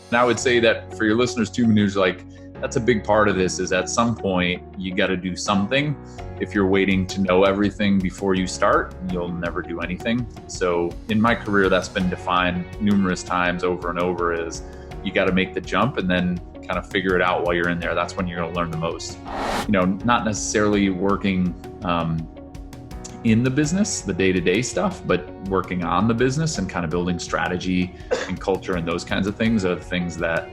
And I would say that for your listeners too, Manuj, like that's a big part of this is at some point you got to do something. If you're waiting to know everything before you start, you'll never do anything. So in my career, that's been defined numerous times over and over is you got to make the jump and then kind of figure it out while you're in there. That's when you're going to learn the most. You know, not necessarily working in the business, the day-to-day stuff, but working on the business and kind of building strategy and culture and those kinds of things are the things that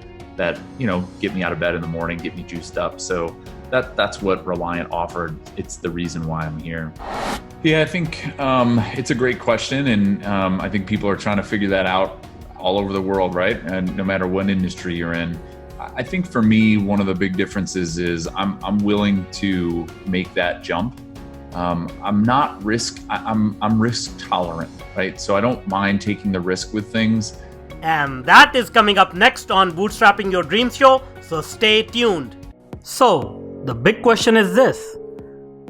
you know get me out of bed in the morning, get me juiced up. So that's what Reliant offered. It's the reason why I'm here. Yeah, I think it's a great question, and I think people are trying to figure that out all over the world, right? And no matter what industry you're in. I think for me, one of the big differences is I'm willing to make that jump. I'm risk tolerant, right? So I don't mind taking the risk with things. And that is coming up next on Bootstrapping Your Dreams Show, so stay tuned. So, the big question is this.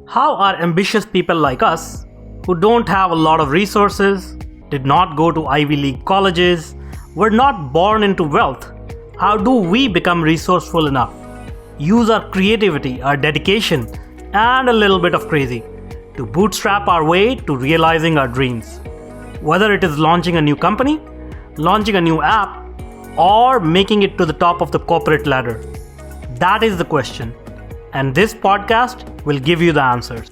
How are ambitious people like us, who don't have a lot of resources, did not go to Ivy League colleges, were not born into wealth, how do we become resourceful enough, use our creativity, our dedication, and a little bit of crazy to bootstrap our way to realizing our dreams? Whether it is launching a new company, launching a new app, or making it to the top of the corporate ladder. That is the question, and this podcast will give you the answers.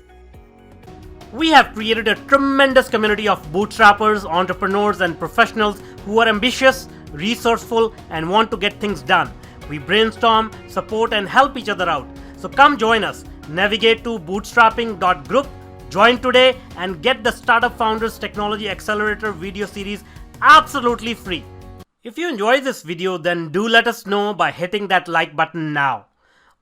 We have created a tremendous community of bootstrappers, entrepreneurs, and professionals who are ambitious, resourceful, and want to get things done. We brainstorm, support, and help each other out. So come join us. Navigate to bootstrapping.group, join today, and get the Startup Founders Technology Accelerator video series absolutely free. If you enjoy this video, then do let us know by hitting that like button now.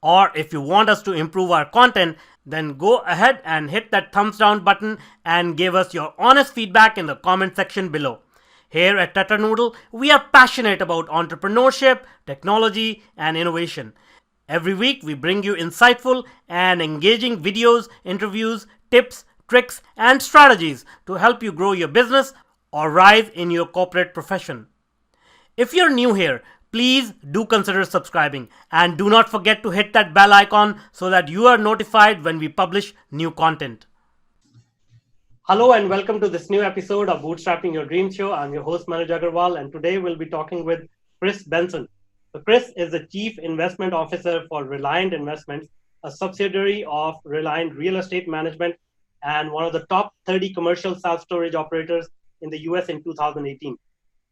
Or if you want us to improve our content, then go ahead and hit that thumbs down button and give us your honest feedback in the comment section below. Here at Tatternoodle, we are passionate about entrepreneurship, technology, and innovation. Every week, we bring you insightful and engaging videos, interviews, tips, tricks, and strategies to help you grow your business or rise in your corporate profession. If you're new here, please do consider subscribing and do not forget to hit that bell icon so that you are notified when we publish new content. Hello and welcome to this new episode of Bootstrapping Your Dreams Show. I'm your host Manuj Aggarwal, and today we'll be talking with Kris Benson. So Kris is the Chief Investment Officer for Reliant Investments, a subsidiary of Reliant Real Estate Management and one of the top 30 commercial self-storage operators in the US in 2018.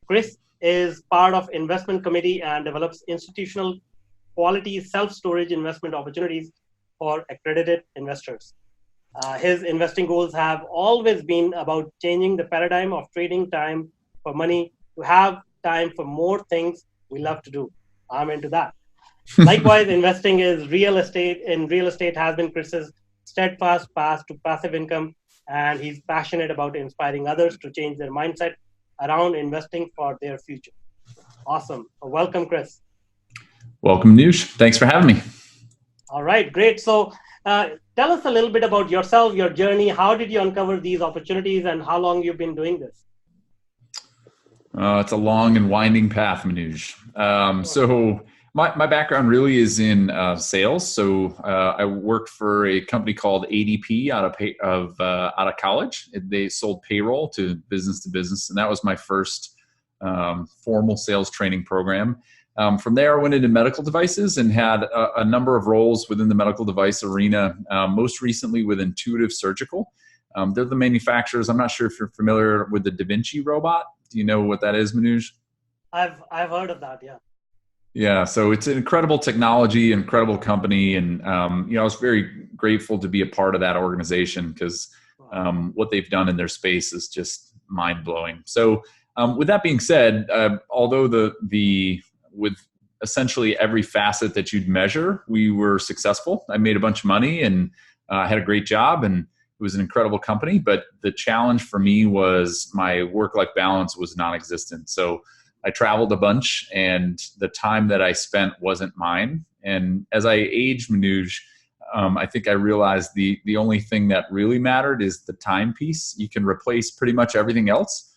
Kris is part of investment committee and develops institutional quality self-storage investment opportunities for accredited investors. His investing goals have always been about changing the paradigm of trading time for money to have time for more things we love to do. I'm into that. Likewise, investing in real estate has been Kris's steadfast path to passive income, and he's passionate about inspiring others to change their mindset around investing for their future. Awesome. Welcome, Kris. Welcome, Manuj. Thanks for having me. All right, great. So tell us a little bit about yourself, your journey. How did you uncover these opportunities and how long you've been doing this? It's a long and winding path, Manuj. So my background really is in sales. So I worked for a company called ADP out of college. They sold payroll to business, and that was my first formal sales training program. From there, I went into medical devices and had a number of roles within the medical device arena, most recently with Intuitive Surgical. They're the manufacturers. I'm not sure if you're familiar with the Da Vinci robot. Do you know what that is, Manuj? I've heard of that, yeah. Yeah, so it's an incredible technology, incredible company, and I was very grateful to be a part of that organization because what they've done in their space is just mind-blowing. So with that being said, although with essentially every facet that you'd measure, we were successful. I made a bunch of money and I had a great job, and it was an incredible company. But the challenge for me was my work-life balance was non-existent. So I traveled a bunch, and the time that I spent wasn't mine. And as I aged, Manuj, I think I realized the only thing that really mattered is the time piece. You can replace pretty much everything else,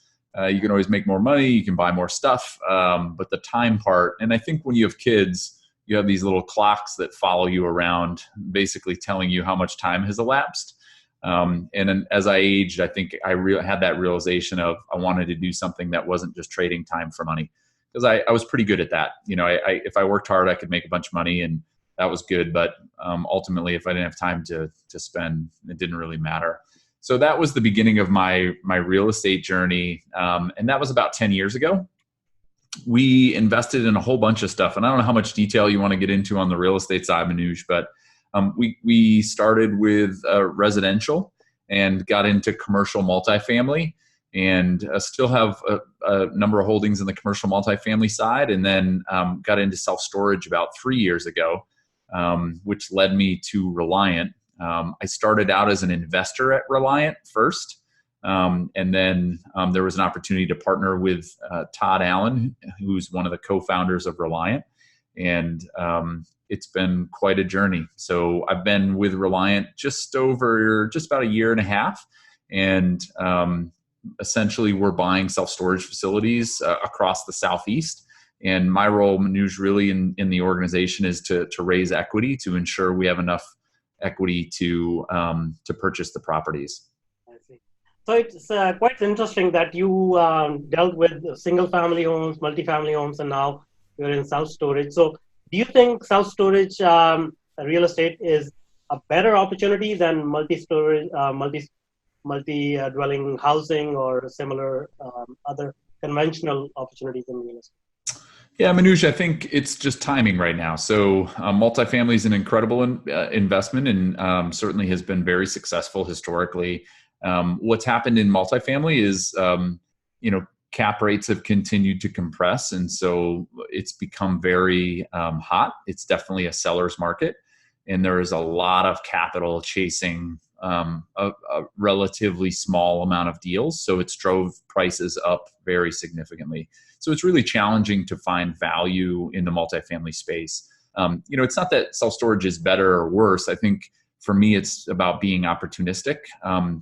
You can always make more money. You can buy more stuff. But the time part, and I think when you have kids, you have these little clocks that follow you around, basically telling you how much time has elapsed. And then as I aged, I think I had that realization of I wanted to do something that wasn't just trading time for money, because I was pretty good at that. If I worked hard, I could make a bunch of money, and that was good. But ultimately, if I didn't have time to spend, it didn't really matter. So that was the beginning of my real estate journey, and that was about 10 years ago. We invested in a whole bunch of stuff, and I don't know how much detail you want to get into on the real estate side, Manuj, but we started with residential and got into commercial multifamily, and still have a number of holdings in the commercial multifamily side, and then got into self-storage about 3 years ago, which led me to Reliant. I started out as an investor at Reliant first. And then there was an opportunity to partner with Todd Allen, who's one of the co-founders of Reliant. And it's been quite a journey. So I've been with Reliant just about a year and a half. And essentially we're buying self-storage facilities across the Southeast. And my role, Manuj, really in the organization is to raise equity to ensure we have enough equity to purchase the properties. So it's quite interesting that you dealt with single-family homes, multifamily homes, and now you're in self-storage. So do you think self-storage real estate is a better opportunity than multi-storage, multi-dwelling housing or similar other conventional opportunities in real estate? Yeah, Manuj, I think it's just timing right now. So multifamily is an incredible investment, and certainly has been very successful historically. What's happened in multifamily is, cap rates have continued to compress. And so it's become very hot. It's definitely a seller's market. And there is a lot of capital chasing a relatively small amount of deals. So it's drove prices up very significantly. So it's really challenging to find value in the multifamily space. It's not that self-storage is better or worse. I think for me, it's about being opportunistic.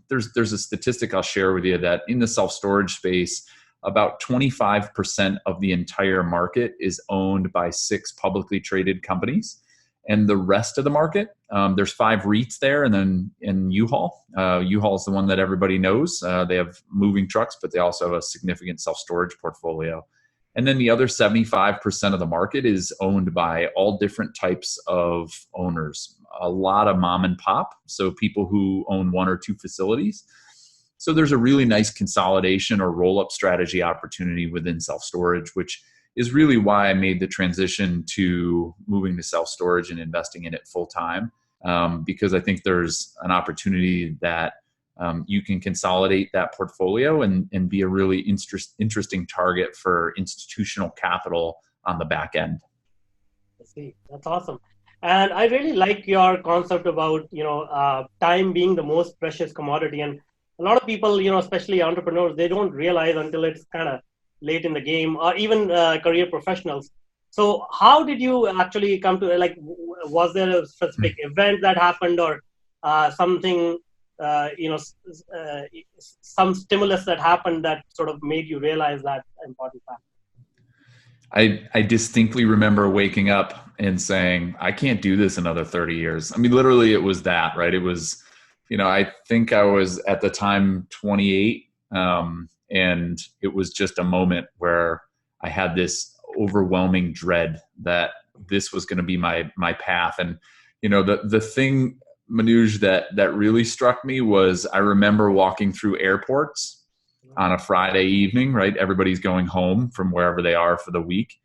There's a statistic I'll share with you that in the self-storage space, about 25% of the entire market is owned by 6 publicly traded companies. And the rest of the market, there's 5 REITs there, and then in U-Haul. U-Haul is the one that everybody knows. They have moving trucks, but they also have a significant self-storage portfolio. And then the other 75% of the market is owned by all different types of owners. A lot of mom and pop, so people who own 1 or 2 facilities. So there's a really nice consolidation or roll-up strategy opportunity within self-storage, which is really why I made the transition to moving to self-storage and investing in it full-time, because I think there's an opportunity that you can consolidate that portfolio and be a really interesting target for institutional capital on the back end. I see. That's awesome. And I really like your concept about, time being the most precious commodity. And a lot of people, especially entrepreneurs, they don't realize until it's kind of late in the game, or even career professionals. So how did you actually come to, was there a specific event that happened, or something, some stimulus that happened that sort of made you realize that important fact? I distinctly remember waking up and saying, I can't do this another 30 years. I mean, literally it was that, right? It was, I think I was at the time 28, and it was just a moment where I had this overwhelming dread that this was going to be my path. And, the thing, Manuj, that really struck me was I remember walking through airports on a Friday evening, right? Everybody's going home from wherever they are for the week,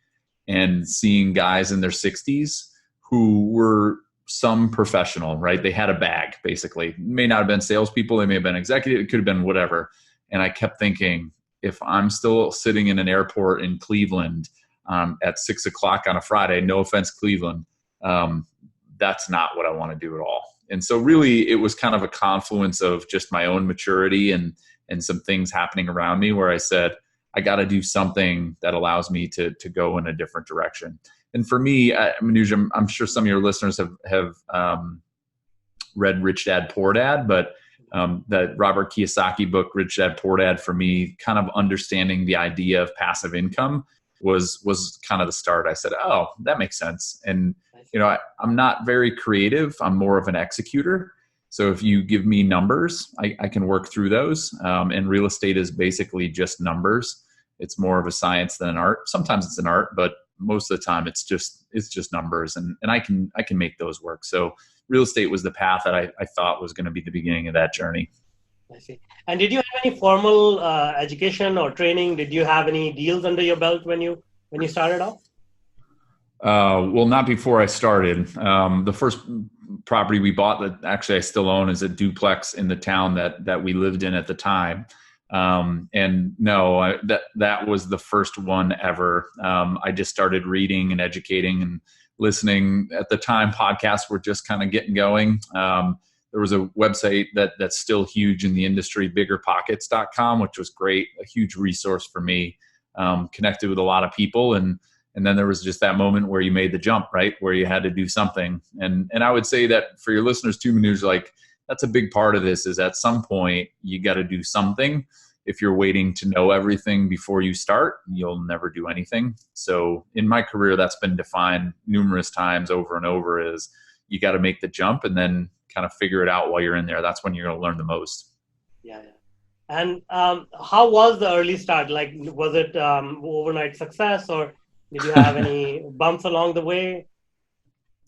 and seeing guys in their 60s who were some professional, right? They had a bag, basically. It may not have been salespeople. They may have been executive. It could have been whatever. And I kept thinking, if I'm still sitting in an airport in Cleveland at 6 o'clock on a Friday, no offense, Cleveland, that's not what I want to do at all. And so really it was kind of a confluence of just my own maturity and some things happening around me where I said, I got to do something that allows me to go in a different direction. And for me, Manuj, I'm sure some of your listeners have read Rich Dad, Poor Dad, but That Robert Kiyosaki book, Rich Dad Poor Dad, for me, kind of understanding the idea of passive income was kind of the start. I said, oh, that makes sense. And, I'm not very creative. I'm more of an executor. So if you give me numbers, I can work through those. And real estate is basically just numbers. It's more of a science than an art. Sometimes it's an art, but most of the time it's just numbers, and I can make those work. So real estate was the path that I thought was going to be the beginning of that journey. I see. And did you have any formal education or training? Did you have any deals under your belt when you started off? Well, not before I started. The first property we bought that actually I still own is a duplex in the town that we lived in at the time. And no, that was the first one ever. I just started reading and educating and listening. At the time, podcasts were just kind of getting going. There was a website that's still huge in the industry, biggerpockets.com, which was great, a huge resource for me. Connected with a lot of people, and then there was just that moment where you made the jump, right, where you had to do something. And I would say that for your listeners too, Manuj, like that's a big part of this, is at some point you got to do something. If you're waiting to know everything before you start, you'll never do anything. So in my career, that's been defined numerous times over and over, is you got to make the jump and then kind of figure it out while you're in there. That's when you're going to learn the most. Yeah. And how was the early start? Like, was it overnight success, or did you have any bumps along the way?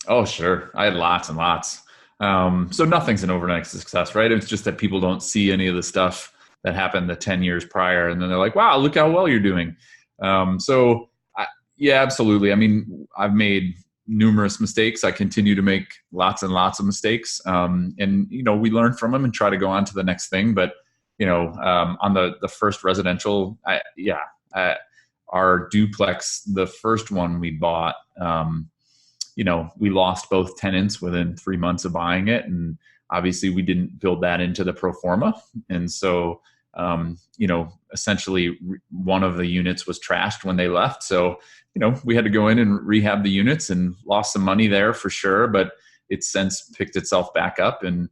Oh, sure. I had lots and lots. So nothing's an overnight success, right? It's just that people don't see any of the stuff that happened the 10 years prior. And then they're like, wow, look how well you're doing. Yeah, absolutely. I mean, I've made numerous mistakes. I continue to make lots and lots of mistakes. And we learn from them and try to go on to the next thing. But, on the first residential, our duplex, the first one we bought, we lost both tenants within 3 months of buying it. And obviously we didn't build that into the pro forma. And so, essentially one of the units was trashed when they left. So, we had to go in and rehab the units and lost some money there for sure, but it's since picked itself back up. And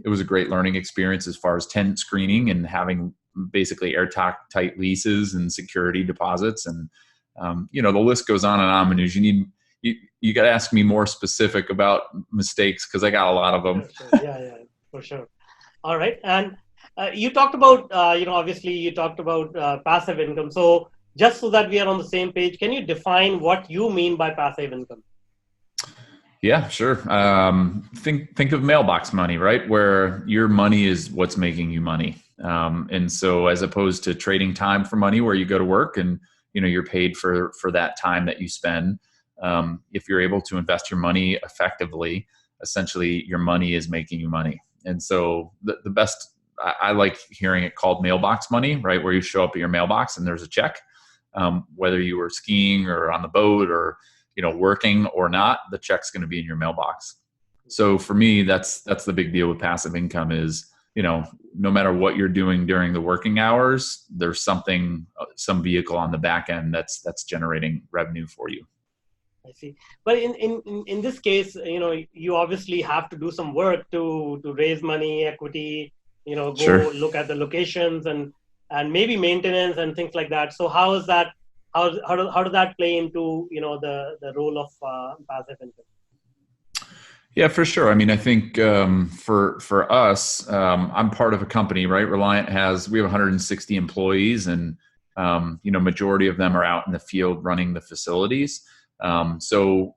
it was a great learning experience as far as tenant screening and having basically airtight leases and security deposits. And, the list goes on and on, Manuj. You got to ask me more specific about mistakes, because I got a lot of them. Sure. Yeah, for sure. All right. And you talked about, obviously you talked about passive income. So just so that we are on the same page, can you define what you mean by passive income? Yeah, sure. Think of mailbox money, right? Where your money is what's making you money. And so as opposed to trading time for money, where you go to work and, you're paid for that time that you spend. If you're able to invest your money effectively, essentially your money is making you money. And so the best, I like hearing it called mailbox money, right? Where you show up at your mailbox and there's a check, whether you were skiing or on the boat or, working or not, the check's going to be in your mailbox. So for me, that's the big deal with passive income is, no matter what you're doing during the working hours, there's some vehicle on the back end that's generating revenue for you. I see. But in this case, you obviously have to do some work to raise money, equity, go Sure. Look at the locations and maybe maintenance and things like that. So how is that? How does that play into the role of passive income? Yeah, for sure. I mean, I think for us, I'm part of a company, right? Reliant we have 160 employees, and majority of them are out in the field running the facilities. So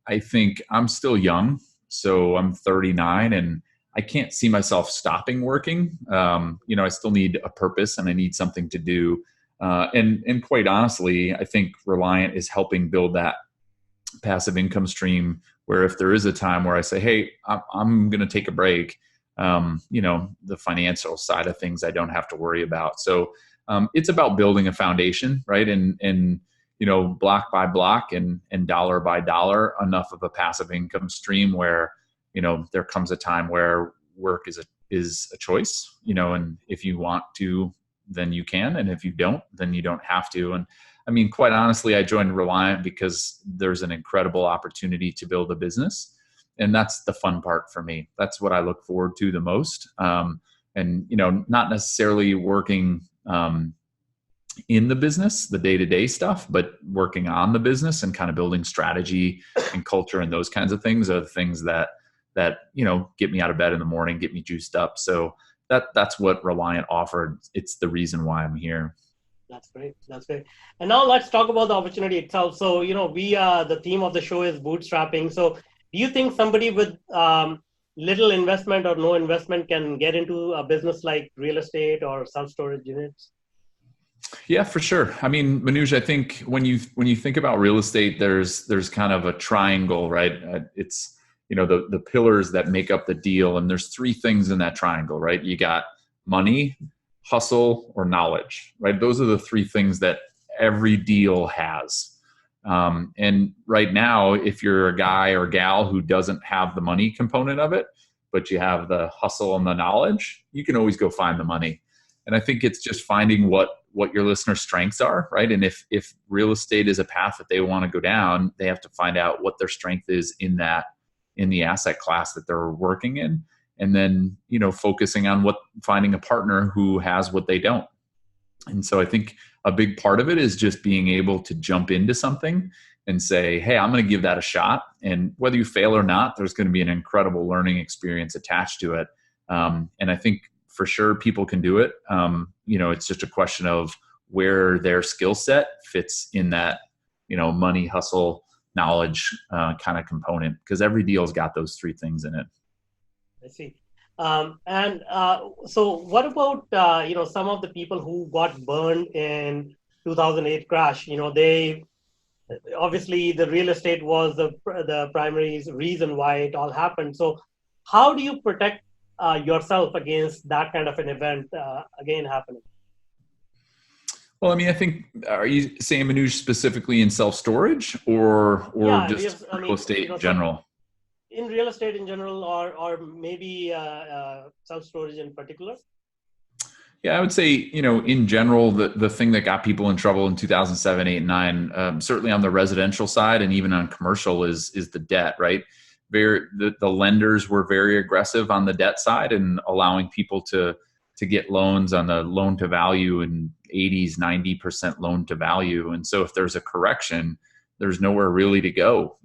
I think I'm still young. So I'm 39, and I can't see myself stopping working. I still need a purpose and I need something to do. And quite honestly, I think Reliant is helping build that passive income stream where if there is a time where I say, hey, I'm going to take a break, the financial side of things I don't have to worry about. So it's about building a foundation, right? And block by block and dollar by dollar, enough of a passive income stream where, there comes a time where work is a choice, and if you want to, then you can. And if you don't, then you don't have to. And I mean, quite honestly, I joined Reliant because there's an incredible opportunity to build a business. And that's the fun part for me. That's what I look forward to the most. And, not necessarily working in the business, the day-to-day stuff, but working on the business and kind of building strategy and culture and those kinds of things are the things that get me out of bed in the morning, get me juiced up. So that's what Reliant offered. It's the reason why I'm here. That's great. That's great. And now let's talk about the opportunity itself. So, the theme of the show is bootstrapping. So do you think somebody with little investment or no investment can get into a business like real estate or self-storage units? Yeah, for sure. I mean, Manuj, I think when you think about real estate, there's kind of a triangle, right? It's, the pillars that make up the deal. And there's three things in that triangle, right? You got money, hustle, or knowledge, right? Those are the three things that every deal has. And right now, if you're a guy or gal who doesn't have the money component of it, but you have the hustle and the knowledge, you can always go find the money. And I think it's just finding what your listeners' strengths are, right? And if real estate is a path that they want to go down, they have to find out what their strength is in the asset class that they're working in. And then, focusing on finding a partner who has what they don't. And so I think a big part of it is just being able to jump into something and say, hey, I'm going to give that a shot. And whether you fail or not, there's going to be an incredible learning experience attached to it. And I think for sure people can do it. It's just a question of where their skill set fits in that, money, hustle, knowledge kind of component, because every deal's got those three things in it. I see. So what about, some of the people who got burned in 2008 crash? They obviously the real estate was the primary reason why it all happened. So how do you protect yourself against that kind of an event again happening? Well, I mean, I think, are you saying, Manuj, specifically in self-storage or just real estate in general? In real estate in general, or maybe self-storage in particular? Yeah, I would say, in general, the thing that got people in trouble in 2007, 8, and 9, certainly on the residential side and even on commercial is the debt, right? The lenders were very aggressive on the debt side and allowing people to get loans on the loan to value and 80s, 90% loan to value. And so if there's a correction, there's nowhere really to go,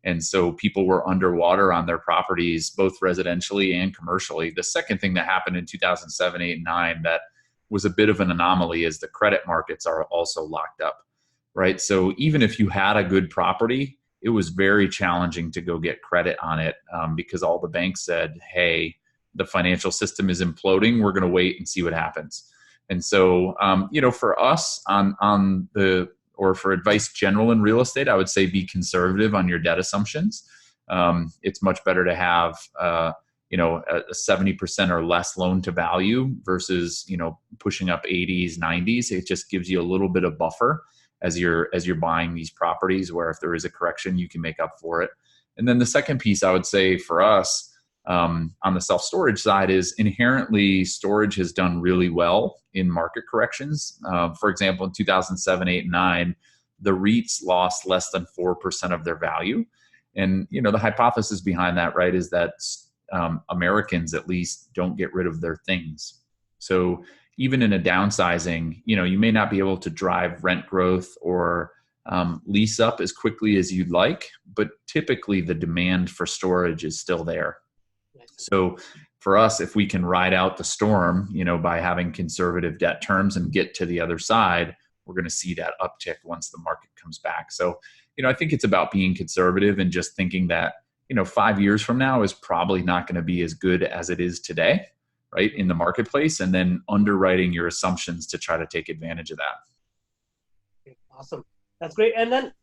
and so people were underwater on their properties, both residentially and commercially. The second thing that happened in 2007, 8, and 9 that was a bit of an anomaly is the credit markets are also locked up, right? So even if you had a good property, it was very challenging to go get credit on it because all the banks said, hey, the financial system is imploding. We're going to wait and see what happens. And so, for us or for advice general in real estate, I would say be conservative on your debt assumptions. It's much better to have, a 70% or less loan to value versus, pushing up 80s, 90s. It just gives you a little bit of buffer as you're buying these properties where if there is a correction, you can make up for it. And then the second piece I would say for us on the self-storage side is inherently storage has done really well in market corrections. For example, in 2007, 8, and 9, the REITs lost less than 4% of their value. And, the hypothesis behind that, right, is that Americans at least don't get rid of their things. So even in a downsizing, you may not be able to drive rent growth or lease up as quickly as you'd like, but typically the demand for storage is still there. So for us, if we can ride out the storm, by having conservative debt terms and get to the other side, we're going to see that uptick once the market comes back. So, I think it's about being conservative and just thinking that, 5 years from now is probably not going to be as good as it is today, right, in the marketplace, and then underwriting your assumptions to try to take advantage of that. Awesome. That's great. And then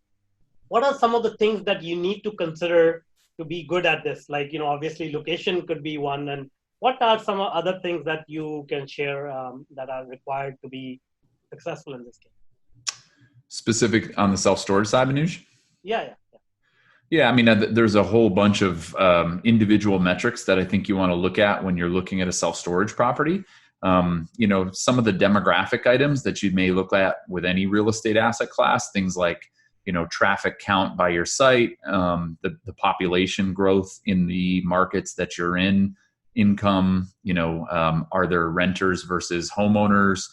what are some of the things that you need to consider to be good at this? Like, obviously location could be one. And what are some other things that you can share that are required to be successful in this game? Specific on the self-storage side, Manuj? Yeah. I mean, there's a whole bunch of individual metrics that I think you want to look at when you're looking at a self-storage property. Some of the demographic items that you may look at with any real estate asset class, things like traffic count by your site, the population growth in the markets that you're in, income, are there renters versus homeowners?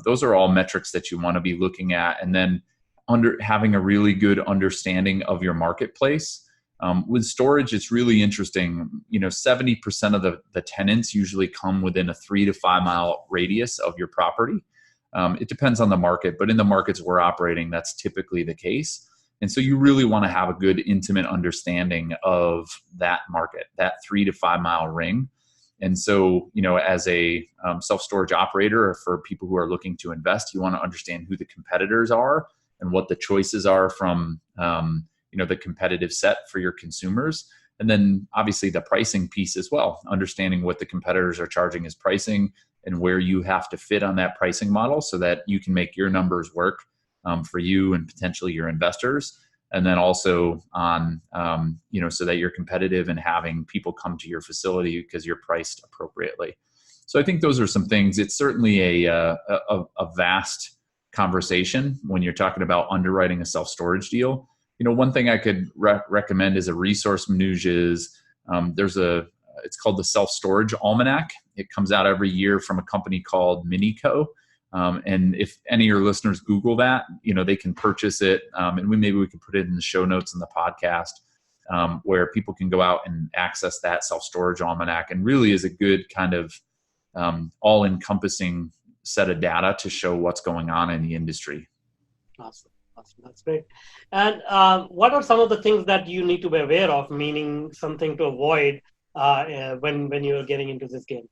Those are all metrics that you want to be looking at. And then having a really good understanding of your marketplace. With storage, it's really interesting. 70% of the tenants usually come within a 3 to 5 mile radius of your property. It depends on the market, but in the markets we're operating, that's typically the case. And so you really want to have a good, intimate understanding of that market, that 3 to 5 mile ring. And so, as a self-storage operator, or for people who are looking to invest, you want to understand who the competitors are and what the choices are from, the competitive set for your consumers. And then obviously the pricing piece as well, understanding what the competitors are charging as pricing and where you have to fit on that pricing model so that you can make your numbers work for you and potentially your investors. And then also on, so that you're competitive and having people come to your facility because you're priced appropriately. So I think those are some things. It's certainly a vast conversation when you're talking about underwriting a self-storage deal. One thing I could recommend as a resource, Manuj, is it's called the Self-Storage Almanac. It comes out every year from a company called Minico. And if any of your listeners Google that, they can purchase it. And maybe we can put it in the show notes in the podcast, where people can go out and access that Self-Storage Almanac, and really is a good kind of all-encompassing set of data to show what's going on in the industry. Awesome. That's great. And what are some of the things that you need to be aware of, meaning something to avoid when you're getting into this game?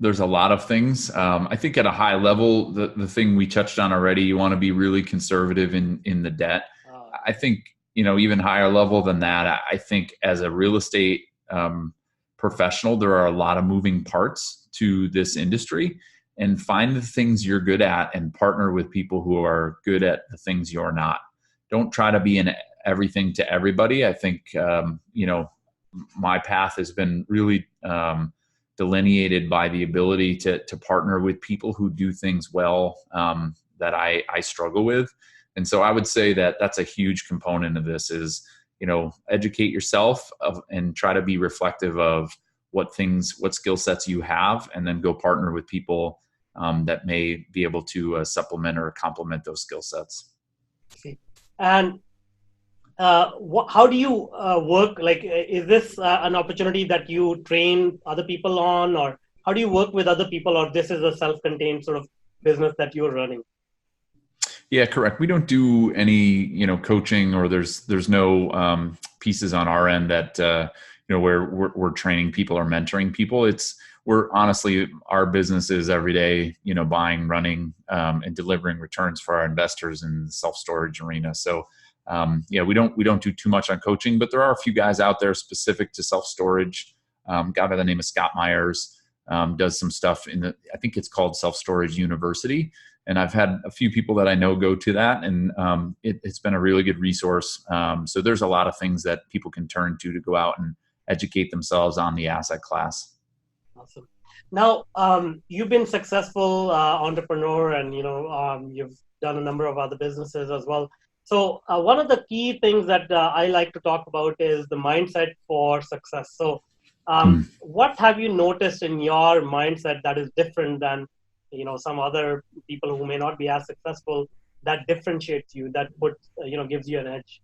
There's a lot of things. I think at a high level, the thing we touched on already, you want to be really conservative in the debt. I think, even higher level than that, I think as a real estate professional, there are a lot of moving parts to this industry, and find the things you're good at and partner with people who are good at the things you're not. Don't try to be in everything to everybody. I think, my path has been really delineated by the ability to partner with people who do things well that I struggle with. And so I would say that that's a huge component of this is, educate yourself and try to be reflective of what skill sets you have, and then go partner with people that may be able to supplement or complement those skill sets. And how do you work? Like, is this an opportunity that you train other people on, or how do you work with other people, or this is a self-contained sort of business that you're running? Yeah, correct. We don't do any, coaching, or there's no pieces on our end that, where we're training people or mentoring people. We're honestly, our business is every day, buying, running, and delivering returns for our investors in the self-storage arena. So, we don't do too much on coaching, but there are a few guys out there specific to self-storage. Guy by the name of Scott Myers does some stuff I think it's called Self-Storage University. And I've had a few people that I know go to that, and it's been a really good resource. So there's a lot of things that people can turn to go out and educate themselves on the asset class. Awesome. Now, you've been successful entrepreneur, and you've done a number of other businesses as well. So one of the key things that I like to talk about is the mindset for success. So what have you noticed in your mindset that is different than some other people who may not be as successful, that differentiates you, that gives you an edge?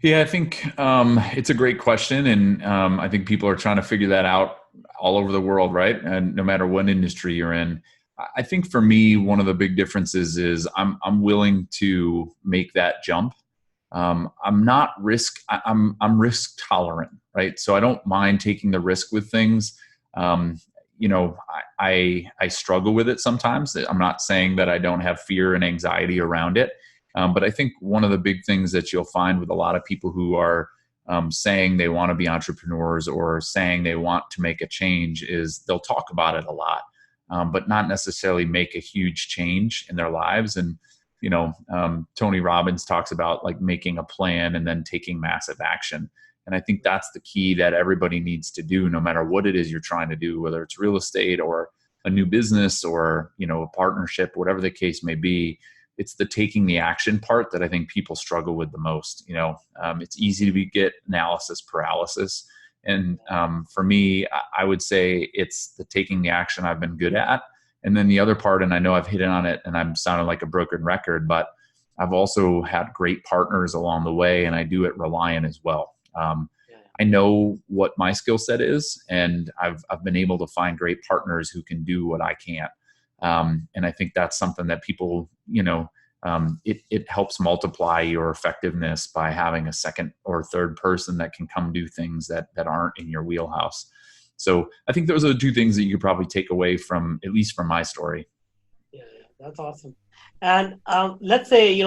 Yeah, I think it's a great question, and I think people are trying to figure that out all over the world, right? And no matter what industry you're in, I think for me, one of the big differences is I'm willing to make that jump. I'm risk tolerant, right? So I don't mind taking the risk with things. I struggle with it sometimes. I'm not saying that I don't have fear and anxiety around it. But I think one of the big things that you'll find with a lot of people who are saying they want to be entrepreneurs or saying they want to make a change is they'll talk about it a lot, but not necessarily make a huge change in their lives. And, Tony Robbins talks about like making a plan and then taking massive action. And I think that's the key that everybody needs to do, no matter what it is you're trying to do, whether it's real estate or a new business or, a partnership, whatever the case may be, it's the taking the action part that I think people struggle with the most. It's easy to get analysis paralysis. And for me, I would say it's the taking the action I've been good at. And then the other part, and I know I've hit on it and I'm sounding like a broken record, but I've also had great partners along the way, and I do at Reliant as well. I know what my skill set is, and I've been able to find great partners who can do what I can't. And I think that's something that people, it helps multiply your effectiveness by having a second or third person that can come do things that aren't in your wheelhouse. So I think those are the two things that you could probably take away from, at least from my story. Yeah, that's awesome. And let's say,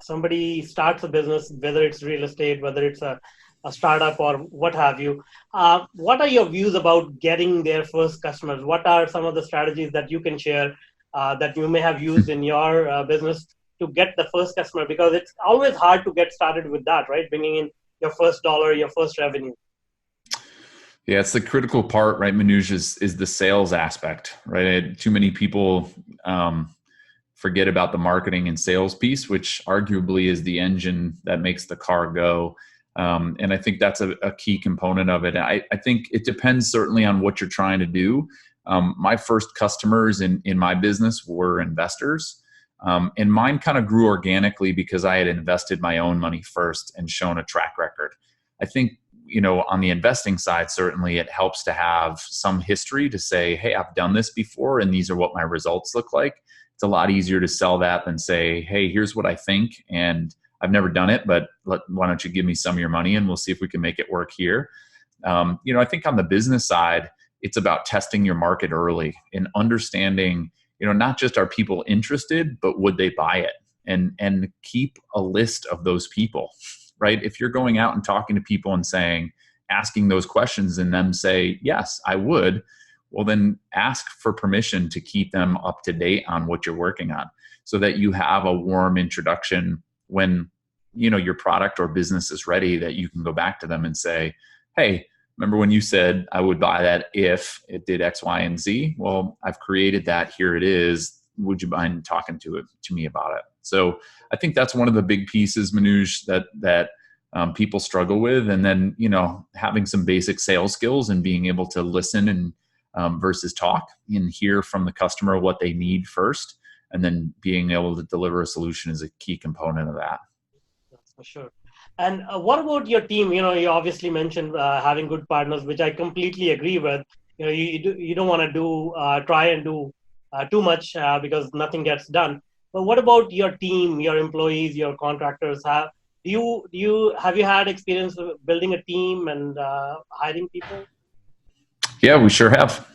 somebody starts a business, whether it's real estate, whether it's a startup or what have you. What are your views about getting their first customers? What are some of the strategies that you can share that you may have used in your business to get the first customer? Because it's always hard to get started with that, right? Bringing in your first dollar, your first revenue. Yeah, it's the critical part, right, Manuj, is the sales aspect, right? Too many people forget about the marketing and sales piece, which arguably is the engine that makes the car go. And I think that's a key component of it. I think it depends certainly on what you're trying to do. My first customers in my business were investors. And mine kind of grew organically because I had invested my own money first and shown a track record. I think, on the investing side, certainly it helps to have some history to say, hey, I've done this before and these are what my results look like. It's a lot easier to sell that than say, hey, here's what I think, and I've never done it, but why don't you give me some of your money and we'll see if we can make it work here. I think on the business side, it's about testing your market early and understanding, not just are people interested, but would they buy it, and keep a list of those people. Right? If you're going out and talking to people and asking those questions and them say, yes, I would, well, then ask for permission to keep them up to date on what you're working on so that you have a warm introduction when, your product or business is ready, that you can go back to them and say, hey, remember when you said I would buy that if it did X, Y, and Z? Well, I've created that. Here it is. Would you mind talking to me about it? So I think that's one of the big pieces, Manuj, that people struggle with. And then, having some basic sales skills and being able to listen and versus talk and hear from the customer what they need first, and then being able to deliver a solution is a key component of that. That's for sure. And what about your team? You obviously mentioned having good partners, which I completely agree with. You don't want to try and do too much because nothing gets done. But what about your team, your employees, your contractors? Have you had experience building a team and hiring people? Yeah, we sure have.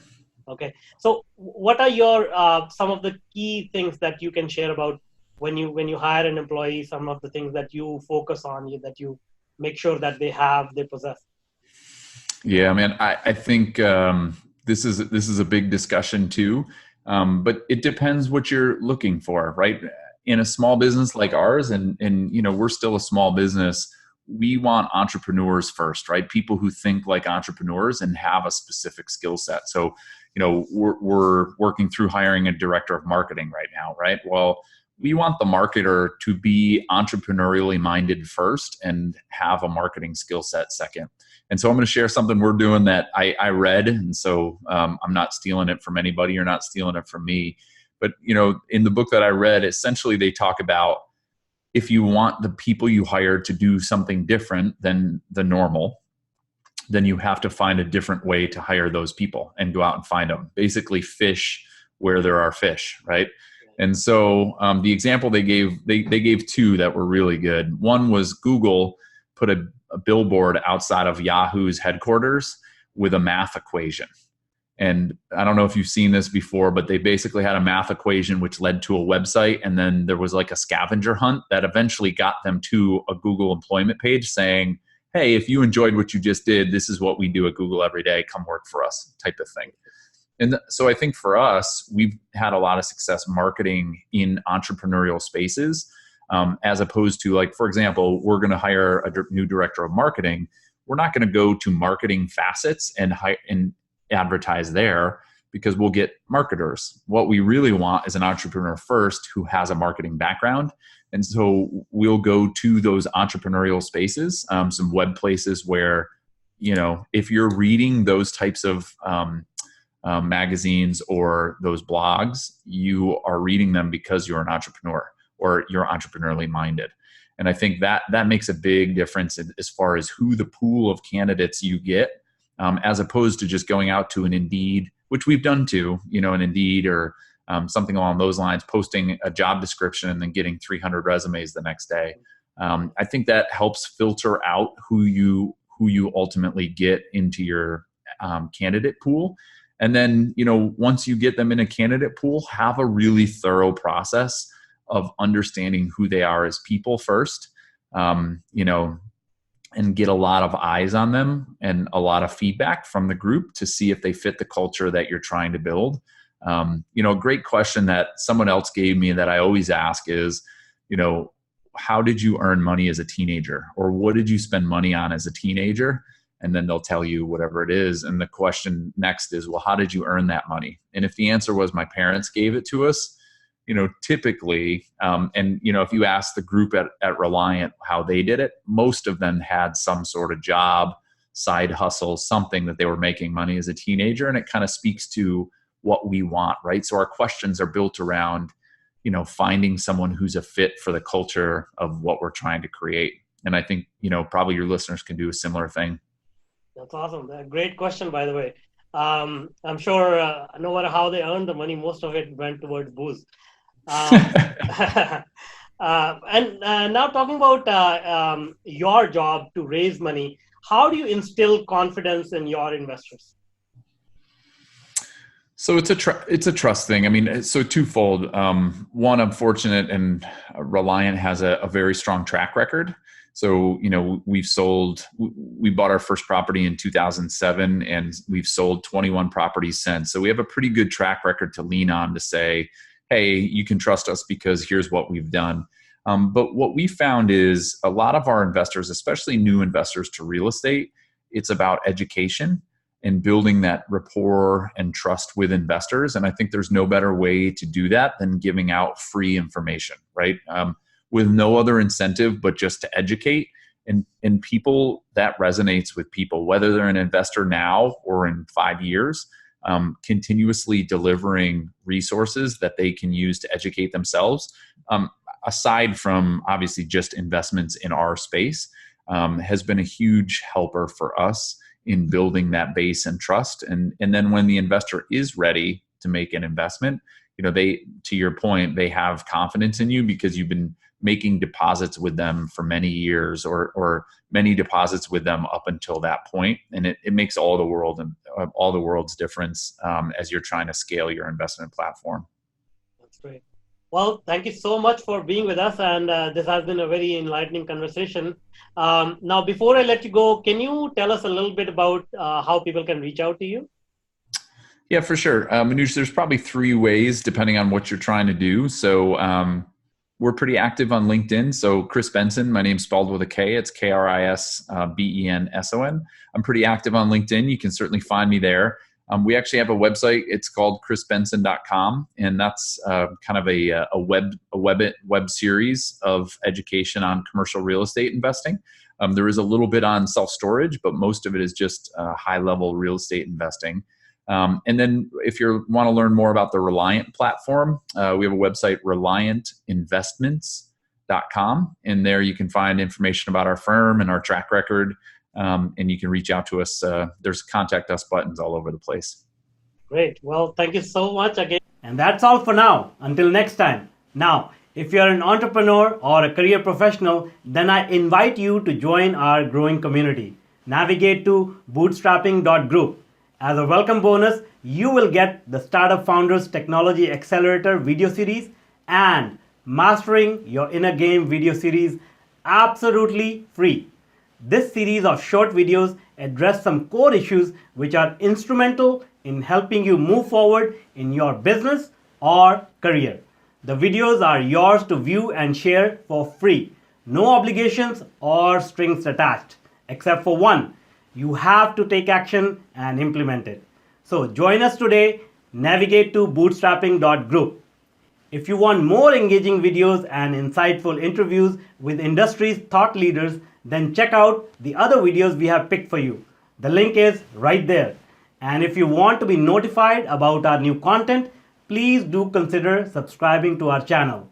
Okay. So what are your some of the key things that you can share about when you hire an employee, some of the things that you focus on, that you make sure that they possess? Yeah, man, I think this is a big discussion too. But it depends what you're looking for, right? In a small business like ours, and we're still a small business, we want entrepreneurs first, right? People who think like entrepreneurs and have a specific skill set. So, we're working through hiring a director of marketing right now, right? Well, we want the marketer to be entrepreneurially minded first and have a marketing skill set second. And so I'm going to share something we're doing that I read. And so I'm not stealing it from anybody. You're not stealing it from me. But, in the book that I read, essentially they talk about if you want the people you hire to do something different than the normal, then you have to find a different way to hire those people and go out and find them. Basically fish where there are fish, right? And so the example they gave two that were really good. One was Google put a billboard outside of Yahoo's headquarters with a math equation. And I don't know if you've seen this before, but they basically had a math equation which led to a website. And then there was like a scavenger hunt that eventually got them to a Google employment page saying, hey, if you enjoyed what you just did, this is what we do at Google every day. Come work for us, type of thing. And so I think for us, we've had a lot of success marketing in entrepreneurial spaces, as opposed to, like, for example, we're going to hire a new director of marketing. We're not going to go to marketing facets and advertise there, because we'll get marketers. What we really want is an entrepreneur first who has a marketing background. And so we'll go to those entrepreneurial spaces, some web places where, if you're reading those types of magazines or those blogs, you are reading them because you're an entrepreneur or you're entrepreneurially minded. And I think that makes a big difference as far as who the pool of candidates you get, as opposed to just going out to an Indeed, which we've done too, an Indeed or something along those lines, posting a job description and then getting 300 resumes the next day. I think that helps filter out who you ultimately get into your candidate pool. And then, once you get them in a candidate pool, have a really thorough process of understanding who they are as people first, and get a lot of eyes on them and a lot of feedback from the group to see if they fit the culture that you're trying to build. A great question that someone else gave me that I always ask is, how did you earn money as a teenager? Or what did you spend money on as a teenager? And then they'll tell you whatever it is. And the question next is, well, how did you earn that money? And if the answer was my parents gave it to us, typically, if you ask the group at Reliant how they did it, most of them had some sort of job, side hustle, something that they were making money as a teenager. And it kind of speaks to what we want, right? So our questions are built around, finding someone who's a fit for the culture of what we're trying to create. And I think, probably your listeners can do a similar thing. That's awesome. Great question, by the way. I'm sure no matter how they earned the money, most of it went towards booze. And now talking about your job to raise money, how do you instill confidence in your investors? So it's a trust thing. I mean, so twofold. One, I'm fortunate, and Reliant has a very strong track record. So, we bought our first property in 2007 and we've sold 21 properties since. So we have a pretty good track record to lean on to say, hey, you can trust us because here's what we've done. But what we found is a lot of our investors, especially new investors to real estate, it's about education and building that rapport and trust with investors. And I think there's no better way to do that than giving out free information, right? With no other incentive, but just to educate. And people, that resonates with people, whether they're an investor now or in 5 years, continuously delivering resources that they can use to educate themselves. Aside from obviously just investments in our space, has been a huge helper for us in building that base and trust. And then when the investor is ready to make an investment, to your point, they have confidence in you because you've been making deposits with them for many years or many deposits with them up until that point. And it makes all the world's difference as you're trying to scale your investment platform. That's great. Well, thank you so much for being with us. And this has been a very enlightening conversation. Now, before I let you go, can you tell us a little bit about how people can reach out to you? Yeah, for sure. Manuj, there's probably 3 ways depending on what you're trying to do. So we're pretty active on LinkedIn. So Kris Benson, my name's spelled with a K. It's KrisBenson. I'm pretty active on LinkedIn. You can certainly find me there. We actually have a website. It's called KrisBenson.com, and that's kind of a web series of education on commercial real estate investing. There is a little bit on self-storage, but most of it is just high-level real estate investing. And then if you want to learn more about the Reliant platform, we have a website, ReliantInvestments.com. And there you can find information about our firm and our track record. And you can reach out to us. There's contact us buttons all over the place. Great. Well, thank you so much again. And that's all for now. Until next time. Now, if you're an entrepreneur or a career professional, then I invite you to join our growing community. Navigate to bootstrapping.group. As a welcome bonus, you will get the Startup Founders Technology Accelerator video series and Mastering Your Inner Game video series absolutely free. This series of short videos address some core issues which are instrumental in helping you move forward in your business or career. The videos are yours to view and share for free. No obligations or strings attached, except for one. You have to take action and implement it. So join us today. navigate to bootstrapping.group. If you want more engaging videos and insightful interviews with industry's thought leaders, then check out the other videos we have picked for you. The link is right there. And if you want to be notified about our new content, please do consider subscribing to our channel.